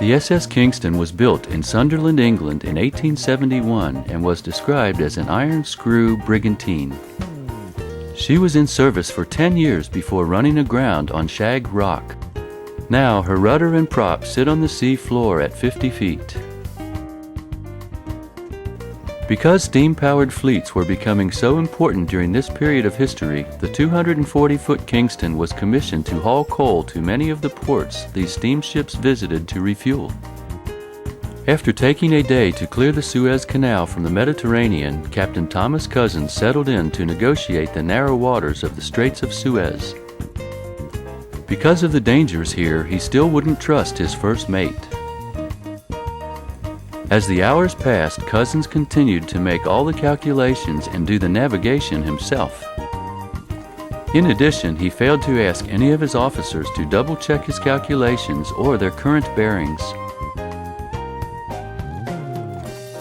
The SS Kingston was built in Sunderland, England in 1871 and was described as an iron screw brigantine. She was in service for 10 years before running aground on Shag Rock. Now her rudder and prop sit on the sea floor at 50 feet. Because steam-powered fleets were becoming so important during this period of history, the 240-foot Kingston was commissioned to haul coal to many of the ports these steamships visited to refuel. After taking a day to clear the Suez Canal from the Mediterranean, Captain Thomas Cousins settled in to negotiate the narrow waters of the Straits of Suez. Because of the dangers here, he still wouldn't trust his first mate. As the hours passed, Cousins continued to make all the calculations and do the navigation himself. In addition, he failed to ask any of his officers to double-check his calculations or their current bearings.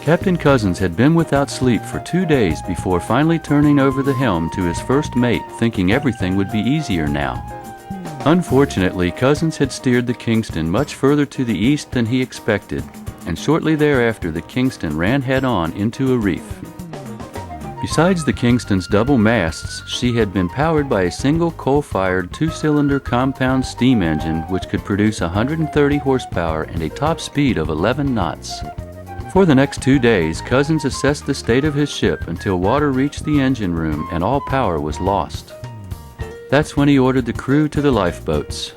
Captain Cousins had been without sleep for 2 days before finally turning over the helm to his first mate, thinking everything would be easier now. Unfortunately, Cousins had steered the Kingston much further to the east than he expected, and shortly thereafter the Kingston ran head-on into a reef. Besides the Kingston's double masts, she had been powered by a single coal-fired 2-cylinder compound steam engine which could produce 130 horsepower and a top speed of 11 knots. For the next 2 days, Cousins assessed the state of his ship until water reached the engine room and all power was lost. That's when he ordered the crew to the lifeboats.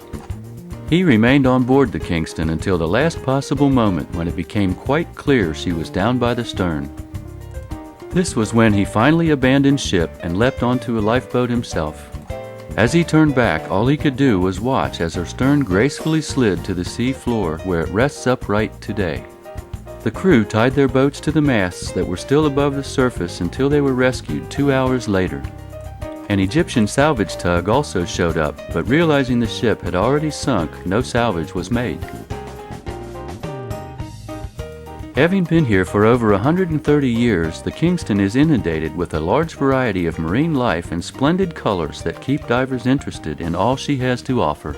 He remained on board the Kingston until the last possible moment when it became quite clear she was down by the stern. This was when he finally abandoned ship and leapt onto a lifeboat himself. As he turned back, all he could do was watch as her stern gracefully slid to the sea floor where it rests upright today. The crew tied their boats to the masts that were still above the surface until they were rescued 2 hours later. An Egyptian salvage tug also showed up, but realizing the ship had already sunk, no salvage was made. Having been here for over 130 years, the Kingston is inundated with a large variety of marine life and splendid colors that keep divers interested in all she has to offer.